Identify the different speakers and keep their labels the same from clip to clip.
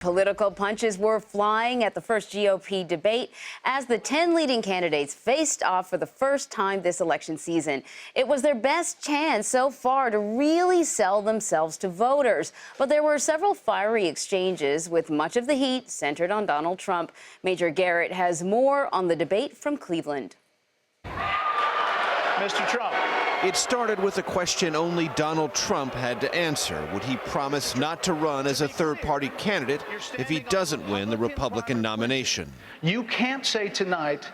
Speaker 1: Political punches were flying at the first GOP debate as the 10 leading candidates faced off for the first time this election season. It was their best chance so far to really sell themselves to voters. But there were several fiery exchanges, with much of the heat centered on Donald Trump. Major Garrett has more on the debate from Cleveland.
Speaker 2: Mr. Trump.
Speaker 3: It started with a question only Donald Trump had to answer. Would he promise not to run as a third-party candidate if he doesn't win the Republican nomination?
Speaker 2: You can't say tonight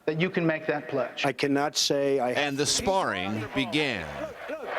Speaker 2: that you can make that pledge.
Speaker 4: I cannot say I have.
Speaker 3: And the sparring began.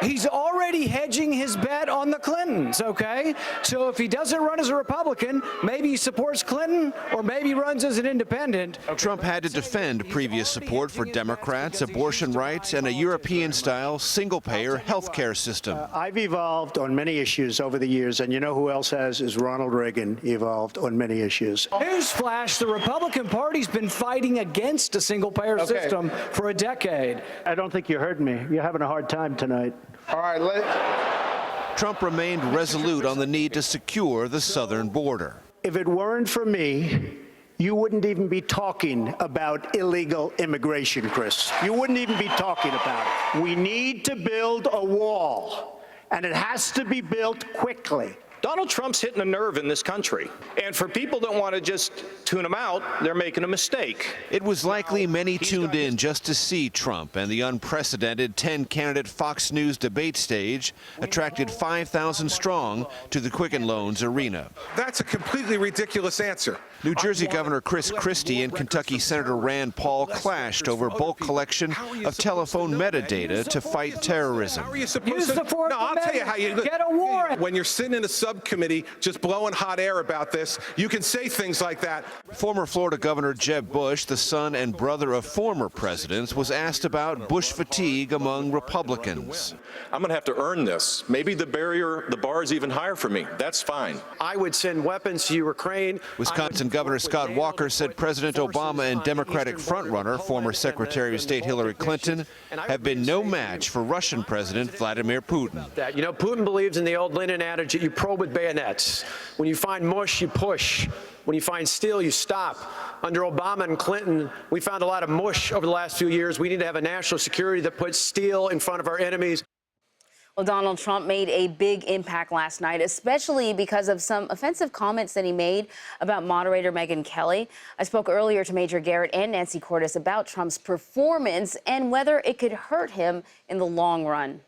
Speaker 4: He's already hedging his bet on the Clintons, okay? So if he doesn't run as a Republican, maybe he supports Clinton, or maybe he runs as an independent.
Speaker 3: Trump had to defend previous support for Democrats, abortion rights, and a European-style single-payer health care system.
Speaker 4: I've evolved on many issues over the years, and you know who else has is Ronald Reagan evolved on many issues. Newsflash, the Republican Party's been fighting against a single-payer system for a decade. I don't think you heard me. You're having a hard time tonight.
Speaker 2: All right,
Speaker 3: Trump remained resolute on the need to secure the southern border.
Speaker 4: If it weren't for me, you wouldn't even be talking about illegal immigration, Chris. You wouldn't even be talking about it. We need to build a wall, and it has to be built quickly.
Speaker 5: Donald Trump's hitting a nerve in this country. And for people that want to just tune him out, they're making a mistake.
Speaker 3: It was likely many tuned in just to see Trump, and the unprecedented 10-candidate Fox News debate stage attracted 5,000 strong to the Quicken Loans Arena.
Speaker 6: That's a completely ridiculous answer.
Speaker 3: New Jersey Governor Chris Christie and Kentucky Senator Rand Paul clashed over bulk collection of telephone metadata to fight terrorism.
Speaker 6: How are you supposed to? No, I'll tell you how you
Speaker 4: get a warrant.
Speaker 6: When you're sitting in a subcommittee just blowing hot air about this, you can say things like that.
Speaker 3: Former Florida Governor Jeb Bush, the son and brother of former presidents, was asked about Bush fatigue among Republicans.
Speaker 5: I'm going to have to earn this. Maybe the bar is even higher for me. That's fine.
Speaker 4: I would send weapons to Ukraine.
Speaker 3: Wisconsin Governor Scott Walker said President Obama and Democratic frontrunner, former Secretary of State Hillary Clinton, have been no match for Russian President Vladimir Putin.
Speaker 7: You know, Putin believes in the old Lenin adage that you probe with bayonets. When you find mush, you push. When you find steel, you stop. Under Obama and Clinton, we found a lot of mush over the last few years. We need to have a national security that puts steel in front of our enemies.
Speaker 1: Well, Donald Trump made a big impact last night, especially because of some offensive comments that he made about moderator Megyn Kelly. I spoke earlier to Major Garrett and Nancy Cordes about Trump's performance and whether it could hurt him in the long run.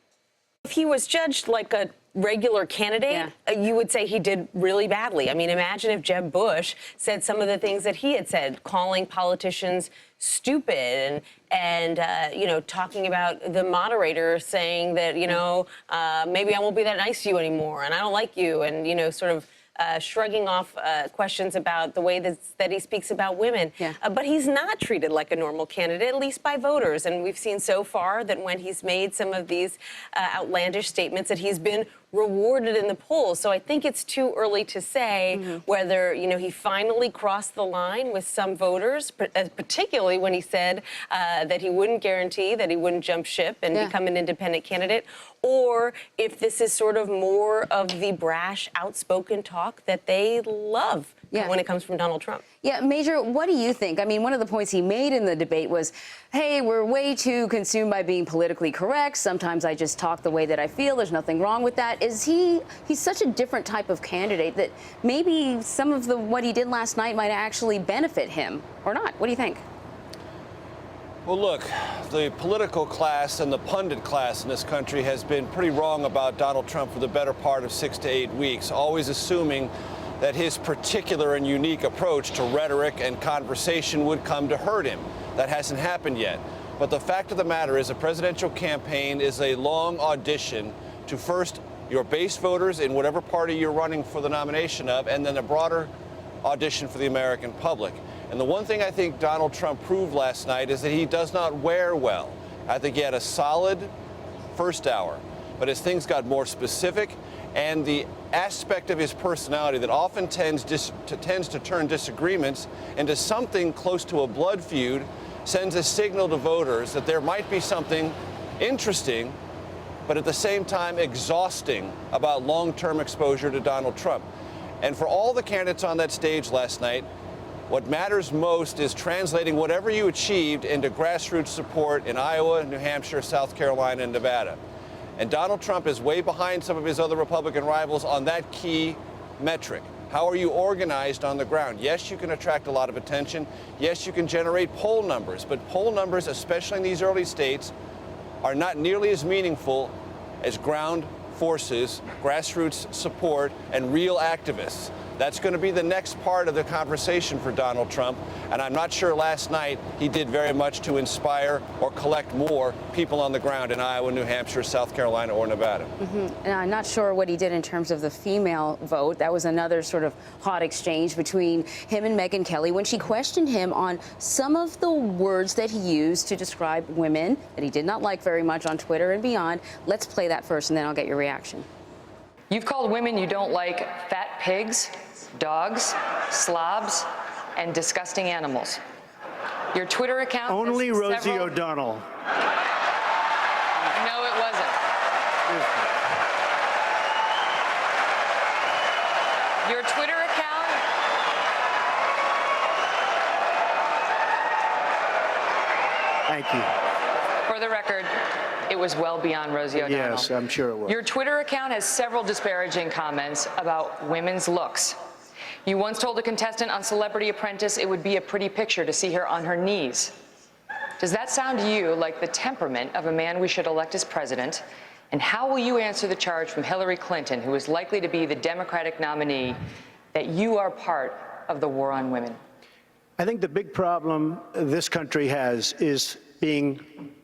Speaker 8: If he was judged like a regular candidate, you would say he did really badly. I mean, imagine if Jeb Bush said some of the things that he had said, calling politicians stupid and you know, talking about the moderator saying that, you know, maybe I won't be that nice to you anymore and I don't like you, and, you know, sort of shrugging off questions about the way that he speaks about women. But he's not treated like a normal candidate, at least by voters. And we've seen so far that when he's made some of these outlandish statements, that he's been rewarded in the polls. So I think it's too early to say whether, you know, he finally crossed the line with some voters, particularly when he said that he wouldn't guarantee that he wouldn't jump ship and become an independent candidate, or if this is sort of more of the brash, outspoken talk that they love when it comes from Donald Trump.
Speaker 1: Yeah, Major, what do you think? I mean, one of the points he made in the debate was, hey, we're way too consumed by being politically correct. Sometimes I just talk the way that I feel. There's nothing wrong with that. He's such a different type of candidate that maybe some of what he did last night might actually benefit him or not. What do you think?
Speaker 9: Well, look, the political class and the pundit class in this country has been pretty wrong about Donald Trump for the better part of 6 to 8 weeks, always assuming that his particular and unique approach to rhetoric and conversation would come to hurt him. That hasn't happened yet. But the fact of the matter is a presidential campaign is a long audition to first your base voters in whatever party you're running for the nomination of, and then a broader audition for the American public. And the one thing I think Donald Trump proved last night is that he does not wear well. I think he had a solid first hour, but as things got more specific, and the aspect of his personality that often tends to turn disagreements into something close to a blood feud sends a signal to voters that there might be something interesting, but at the same time exhausting about long-term exposure to Donald Trump. And for all the candidates on that stage last night, what matters most is translating whatever you achieved into grassroots support in Iowa, New Hampshire, South Carolina, and Nevada. And Donald Trump is way behind some of his other Republican rivals on that key metric. How are you organized on the ground? Yes, you can attract a lot of attention. Yes, you can generate poll numbers, but poll numbers, especially in these early states, are not nearly as meaningful as ground forces, grassroots support, and real activists. That's going to be the next part of the conversation for Donald Trump, and I'm not sure last night he did very much to inspire or collect more people on the ground in Iowa, New Hampshire, South Carolina, or Nevada.
Speaker 1: And I'm not sure what he did in terms of the female vote. That was another sort of hot exchange between him and Megyn Kelly when she questioned him on some of the words that he used to describe women that he did not like very much on Twitter and beyond. Let's play that first, and then I'll get your reaction.
Speaker 10: You've called women you don't like fat pigs, dogs, slobs, and disgusting animals. Your Twitter account
Speaker 4: Only Rosie O'Donnell.
Speaker 10: No, it wasn't. Your Twitter account.
Speaker 4: Thank you.
Speaker 10: For the record, it was well beyond Rosie O'Donnell.
Speaker 4: Yes, I'm sure it was.
Speaker 10: Your Twitter account has several disparaging comments about women's looks. You once told a contestant on Celebrity Apprentice it would be a pretty picture to see her on her knees. Does that sound to you like the temperament of a man we should elect as president? And how will you answer the charge from Hillary Clinton, who is likely to be the Democratic nominee, that you are part of the war on women?
Speaker 4: I think the big problem this country has is being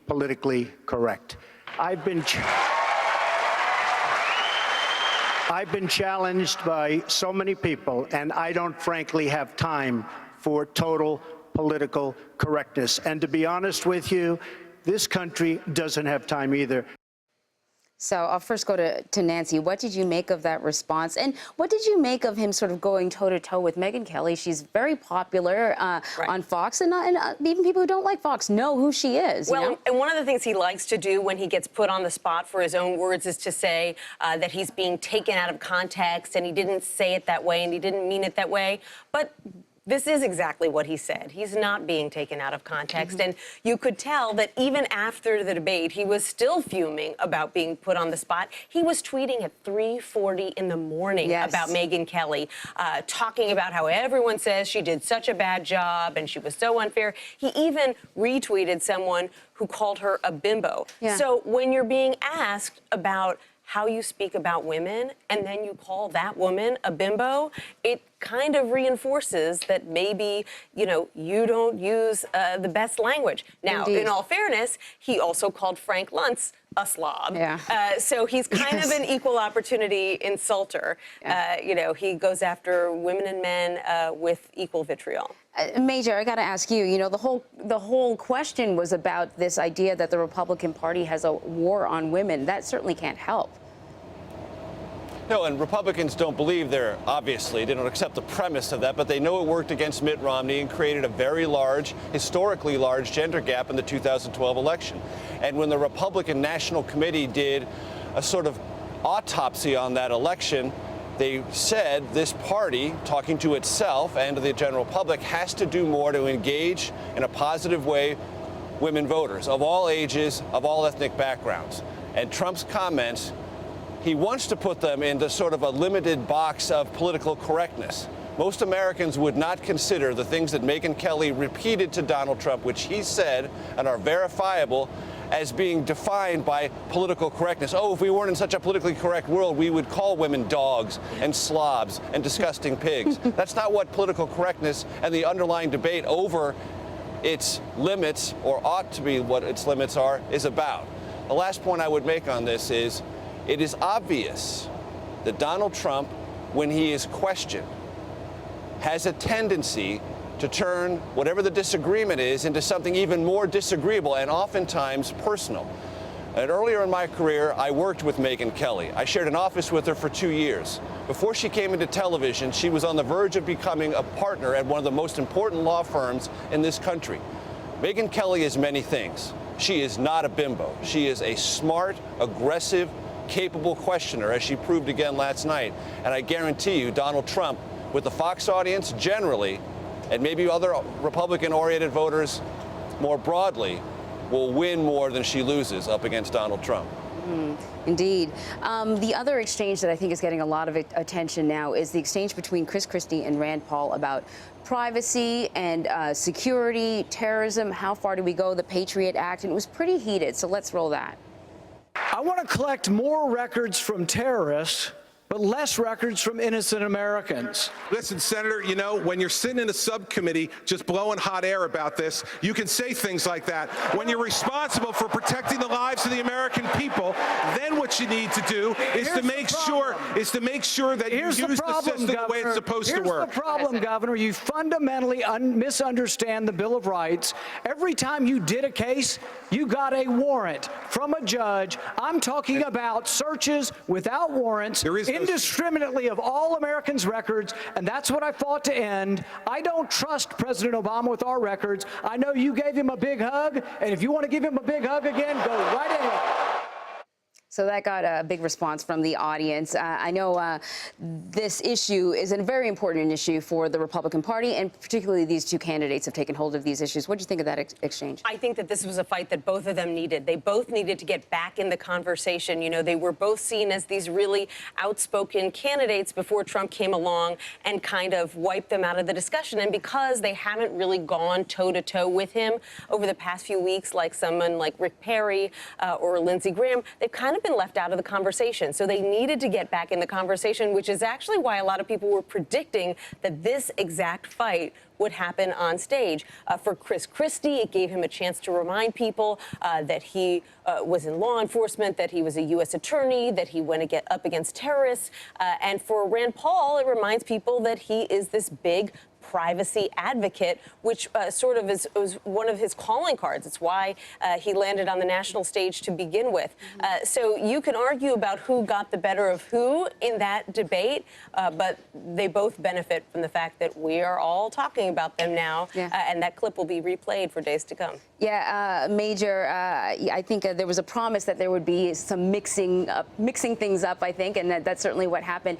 Speaker 4: politically correct. I've been challenged by so many people, and I don't frankly have time for total political correctness. And to be honest with you, this country doesn't have time either.
Speaker 1: So I'll first go to Nancy. What did you make of that response? And what did you make of him sort of going toe-to-toe with Megyn Kelly? She's very popular on Fox, and even people who don't like Fox know who she is.
Speaker 8: Well,
Speaker 1: you know?
Speaker 8: And one of the things he likes to do when he gets put on the spot for his own words is to say that he's being taken out of context, and he didn't say it that way, and he didn't mean it that way. But this is exactly what he said. He's not being taken out of context. And you could tell that even after the debate, he was still fuming about being put on the spot. He was tweeting at 3:40 in the morning about Megyn Kelly, talking about how everyone says she did such a bad job and she was so unfair. He even retweeted someone who called her a bimbo. So when you're being asked about how you speak about women, and then you call that woman a bimbo, it kind of reinforces that maybe, you know, you don't use the best language. Now, in all fairness, he also called Frank Luntz a slob. So he's kind of an equal opportunity insulter. You know, he goes after women and men with equal vitriol.
Speaker 1: Major, I got to ask you, you know, the whole question was about this idea that the Republican Party has a war on women. That certainly can't help.
Speaker 9: No, and Republicans don't believe they don't accept the premise of that, but they know it worked against Mitt Romney and created a very large, historically large gender gap in the 2012 election. And when the Republican National Committee did a sort of autopsy on that election, they said this party, talking to itself and to the general public, has to do more to engage in a positive way women voters of all ages, of all ethnic backgrounds. And Trump's comments, he wants to put them into sort of a limited box of political correctness. Most Americans would not consider the things that Megyn Kelly repeated to Donald Trump, which he said and are verifiable, as being defined by political correctness. Oh, if we weren't in such a politically correct world, we would call women dogs and slobs and disgusting pigs. That's not what political correctness and the underlying debate over its limits, or ought to be what its limits are, is about. The last point I would make on this is, it is obvious that Donald Trump, when he is questioned, has a tendency to turn whatever the disagreement is into something even more disagreeable and oftentimes personal. And earlier in my career, I worked with Megyn Kelly. I shared an office with her for 2 years. Before she came into television, she was on the verge of becoming a partner at one of the most important law firms in this country. Megyn Kelly is many things. She is not a bimbo. She is a smart, aggressive, capable questioner, as she proved again last night. And I guarantee you, Donald Trump, with the Fox audience generally, and maybe other Republican-oriented voters more broadly, will win more than she loses up against Donald Trump.
Speaker 1: Indeed. The other exchange that I think is getting a lot of attention now is the exchange between Chris Christie and Rand Paul about privacy and security, terrorism. How far do we go? The Patriot Act. And it was pretty heated. So let's roll that.
Speaker 4: I want to collect more records from terrorists, but less records from innocent Americans.
Speaker 6: Listen, Senator, you know, when you're sitting in a subcommittee just blowing hot air about this, you can say things like that. When you're responsible for protecting the lives of the American people, then what you need to do is to make sure that you use the system the way it's supposed to work.
Speaker 4: Here's the problem, Governor. You fundamentally misunderstand the Bill of Rights. Every time you did a case, you got a warrant from a judge. I'm talking about searches without warrants. Indiscriminately of all Americans' records, and that's what I fought to end. I don't trust President Obama with our records. I know you gave him a big hug, and if you want to give him a big hug again, go right ahead.
Speaker 1: So that got a big response from the audience. I know this issue is a very important issue for the Republican Party, and particularly these two candidates have taken hold of these issues. What do you think of that exchange?
Speaker 8: I think that this was a fight that both of them needed. They both needed to get back in the conversation. You know, they were both seen as these really outspoken candidates before Trump came along and kind of wiped them out of the discussion. And because they haven't really gone toe-to-toe with him over the past few weeks, like someone like Rick Perry or Lindsey Graham, they've kind of been left out of the conversation. So they needed to get back in the conversation, which is actually why a lot of people were predicting that this exact fight would happen on stage. For Chris Christie, it gave him a chance to remind people that he was in law enforcement, that he was a U.S. attorney, that he went up against terrorists. And for Rand Paul, it reminds people that he is this big privacy advocate, which sort of was one of his calling cards. It's why he landed on the national stage to begin with. So you can argue about who got the better of who in that debate, but they both benefit from the fact that we are all talking about them now, and that clip will be replayed for days to come.
Speaker 1: Yeah, Major, I think there was a promise that there would be some mixing things up, I think, and that's certainly what happened.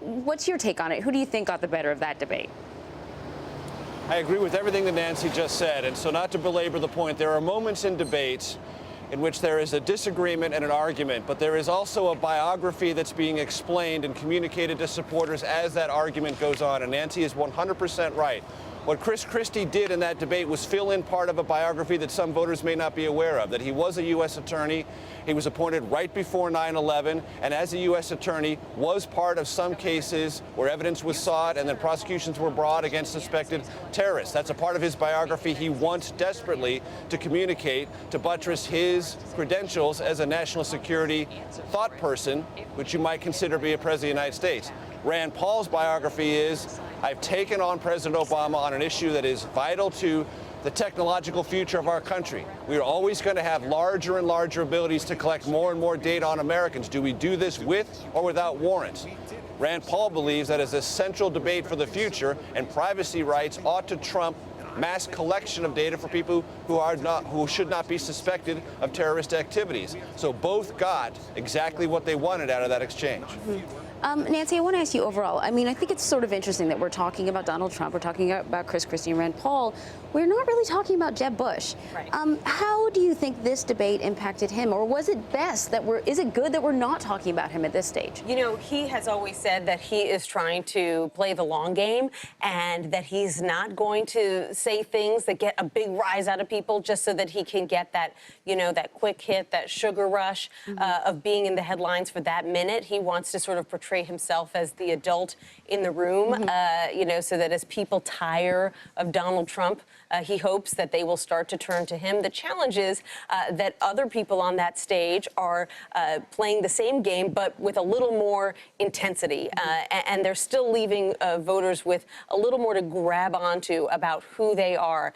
Speaker 1: What's your take on it? Who do you think got the better of that debate?
Speaker 9: I agree with everything that Nancy just said, and so not to belabor the point, there are moments in debates in which there is a disagreement and an argument, but there is also a biography that's being explained and communicated to supporters as that argument goes on, and Nancy is 100% right. What Chris Christie did in that debate was fill in part of a biography that some voters may not be aware of, that he was a U.S. attorney, he was appointed right before 9/11, and as a U.S. attorney was part of some cases where evidence was sought and then prosecutions were brought against suspected terrorists. That's a part of his biography he wants desperately to communicate to buttress his credentials as a national security thought person, which you might consider to be a president of the United States. Rand Paul's biography is, I've taken on President Obama on an issue that is vital to the technological future of our country. We are always going to have larger and larger abilities to collect more and more data on Americans. Do we do this with or without warrants? Rand Paul believes that is a central debate for the future, and privacy rights ought to trump mass collection of data for people who should not be suspected of terrorist activities. So both got exactly what they wanted out of that exchange.
Speaker 1: Nancy, I want to ask you overall. I mean, I think it's sort of interesting that we're talking about Donald Trump, we're talking about Chris Christie and Rand Paul. We're not really talking about Jeb Bush.
Speaker 8: Right.
Speaker 1: How do you think this debate impacted him, or was it is it good that we're not talking about him at this stage?
Speaker 8: You know, he has always said that he is trying to play the long game and that he's not going to say things that get a big rise out of people just so that he can get that, you know, that quick hit, that sugar rush of being in the headlines for that minute. He wants to sort of portray himself as the adult in the room, you know, so that as people tire of Donald Trump, he hopes that they will start to turn to him. The challenge is that other people on that stage are playing the same game, but with a little more intensity. And they're still leaving voters with a little more to grab onto about who they are.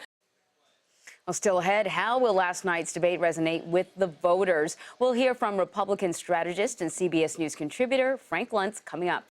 Speaker 1: Well, still ahead, how will last night's debate resonate with the voters? We'll hear from Republican strategist and CBS News contributor Frank Luntz coming up.